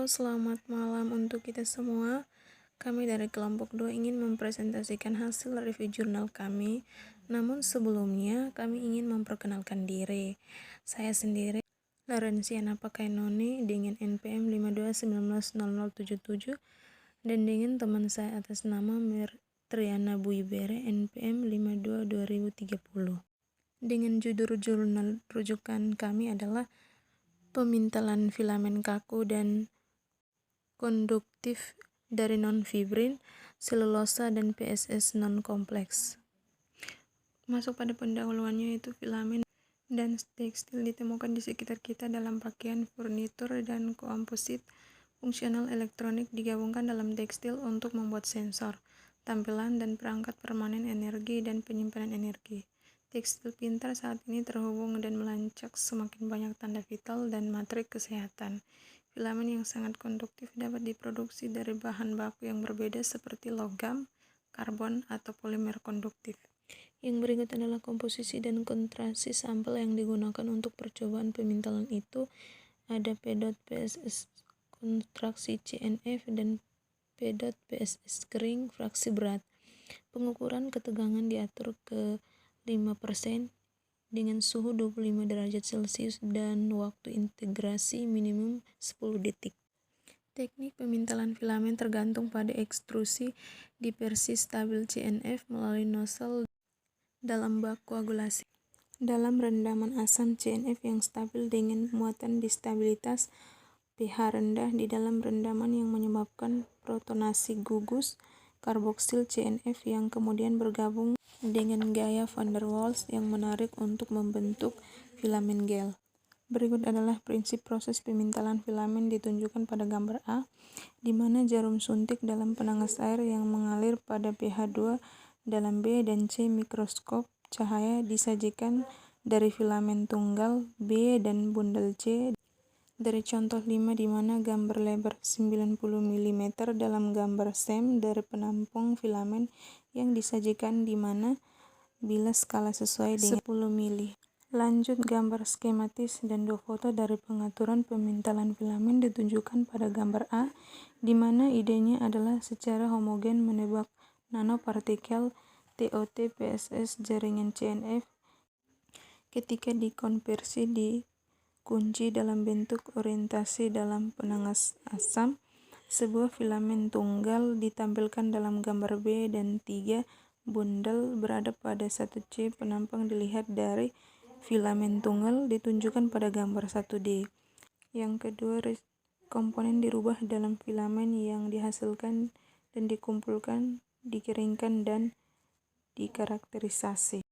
Selamat malam untuk kita semua. Kami dari kelompok 2 ingin mempresentasikan hasil review jurnal kami. Namun sebelumnya kami ingin memperkenalkan diri. Saya sendiri Laurenciana Pakainoni dengan NPM 52190077 dan dengan teman saya atas nama Triana Buibere NPM 522030. Dengan judul jurnal rujukan kami adalah pemintalan filamen kaku dan konduktif dari non-fibrin, selulosa, dan PSS non-kompleks. Masuk pada pendahuluannya, yaitu filamen dan tekstil ditemukan di sekitar kita dalam pakaian, furnitur, dan komposit fungsional elektronik digabungkan dalam tekstil untuk membuat sensor, tampilan, dan perangkat permanen energi dan penyimpanan energi. Tekstil pintar saat ini terhubung dan melancak semakin banyak tanda vital dan matrik kesehatan. Filamen yang sangat konduktif dapat diproduksi dari bahan baku yang berbeda seperti logam, karbon, atau polimer konduktif. Yang berikut adalah komposisi dan kontraksi sampel yang digunakan untuk percobaan pemintalan itu. Ada P.PSS kontraksi CNF dan P.PSS kering fraksi berat. Pengukuran ketegangan diatur ke 5% dengan suhu 25 derajat Celcius dan waktu integrasi minimum 10 detik. Teknik pemintalan filamen tergantung pada ekstrusi dispersi stabil CNF melalui nozzle dalam bak koagulasi. Dalam rendaman asam CNF yang stabil dengan muatan distabilitas pH rendah di dalam rendaman yang menyebabkan protonasi gugus karboksil CNF yang kemudian bergabung dengan gaya van der Waals yang menarik untuk membentuk filamen gel. Berikut adalah prinsip proses pemintalan filamen ditunjukkan pada gambar A, di mana jarum suntik dalam penangas air yang mengalir pada pH 2 dalam B dan C mikroskop cahaya disajikan dari filamen tunggal B dan bundel C dari contoh 5, di mana gambar lebar 90 mm dalam gambar SEM dari penampung filamen yang disajikan di mana bila skala sesuai dengan 10 mili. Lanjut, gambar skematis dan 2 foto dari pengaturan pemintalan filamen ditunjukkan pada gambar A, di mana idenya adalah secara homogen menebak nanopartikel TOT PSS jaringan CNF ketika dikonversi di kunci dalam bentuk orientasi dalam penangas asam. Sebuah filamen tunggal ditampilkan dalam gambar B dan 3 bundel berada pada 1C. Penampang dilihat dari filamen tunggal ditunjukkan pada gambar 1D. Yang kedua, komponen dirubah dalam filamen yang dihasilkan dan dikumpulkan, dikeringkan, dan dikarakterisasi.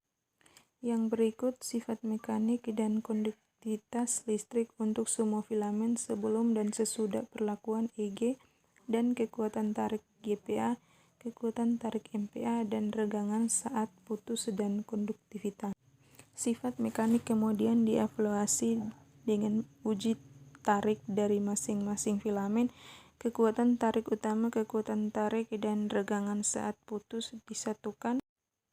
Yang berikut sifat mekanik dan konduktivitas listrik untuk semua filamen sebelum dan sesudah perlakuan EG dan kekuatan tarik GPa, kekuatan tarik MPa, dan regangan saat putus dan konduktivitas. Sifat mekanik kemudian dievaluasi dengan uji tarik dari masing-masing filamen, kekuatan tarik utama, kekuatan tarik, dan regangan saat putus disatukan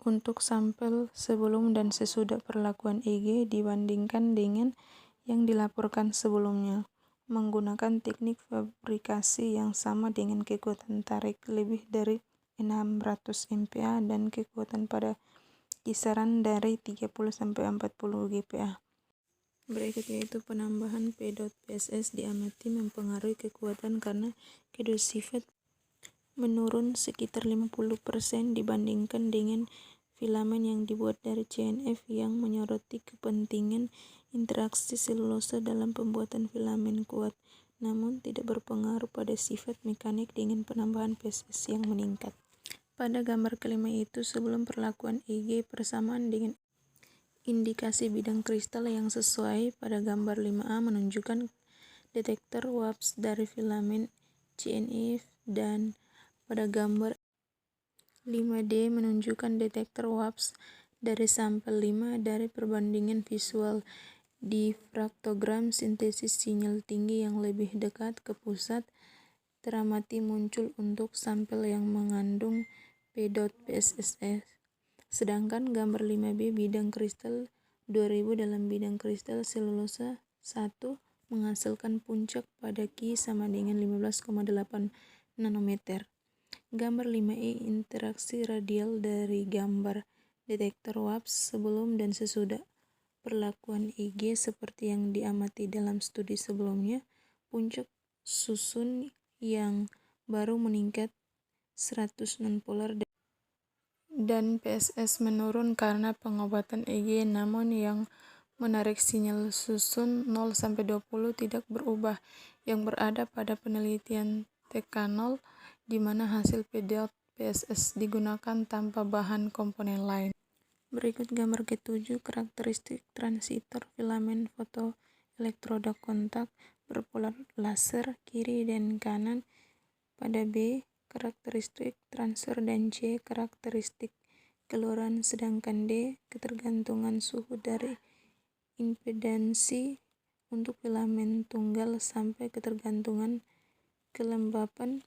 untuk sampel sebelum dan sesudah perlakuan EG dibandingkan dengan yang dilaporkan sebelumnya, menggunakan teknik fabrikasi yang sama dengan kekuatan tarik lebih dari 600 MPa dan kekuatan pada kisaran dari 30-40 GPa. Berikut yaitu penambahan P.PSS diamati mempengaruhi kekuatan karena kedua sifat menurun sekitar 50% dibandingkan dengan filamen yang dibuat dari CNF yang menyoroti kepentingan interaksi selulosa dalam pembuatan filamen kuat, namun tidak berpengaruh pada sifat mekanik dengan penambahan PSS yang meningkat. Pada gambar kelima itu, sebelum perlakuan EG persamaan dengan indikasi bidang kristal yang sesuai pada gambar 5A menunjukkan detektor WAPS dari filamen CNF, dan pada gambar 5D menunjukkan detektor WAPS dari sampel 5 dari perbandingan visual difraktogram sintesis sinyal tinggi yang lebih dekat ke pusat teramati muncul untuk sampel yang mengandung P.PSS. Sedangkan gambar 5B bidang kristal 2000 dalam bidang kristal selulosa 1 menghasilkan puncak pada Ki sama dengan 15,8 nanometer. Gambar 5e interaksi radial dari gambar detektor WAPS sebelum dan sesudah perlakuan EG seperti yang diamati dalam studi sebelumnya. Puncak susun yang baru meningkat 100 nonpolar dan PSS menurun karena pengobatan EG, namun yang menarik sinyal susun 0-20 tidak berubah, yang berada pada penelitian TK0 di mana hasil diode PSS digunakan tanpa bahan komponen lain. Berikut gambar G7 karakteristik transistor filamen fotoelektroda kontak berpolar laser kiri dan kanan. Pada B, karakteristik transfer, dan C, karakteristik keluaran, sedangkan D, ketergantungan suhu dari impedansi untuk filamen tunggal sampai ketergantungan kelembapan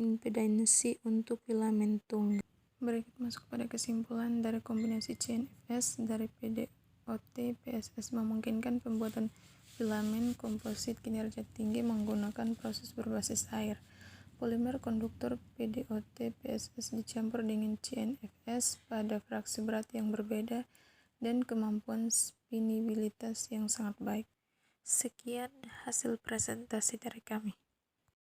impedansi untuk filamen tunggal. Berikut masuk pada kesimpulan dari kombinasi CNFS dari PDOT PSS memungkinkan pembuatan filamen komposit kinerja tinggi menggunakan proses berbasis air. Polimer konduktor PDOT PSS dicampur dengan CNFS pada fraksi berat yang berbeda dan kemampuan spinabilitas yang sangat baik. Sekian hasil presentasi dari kami.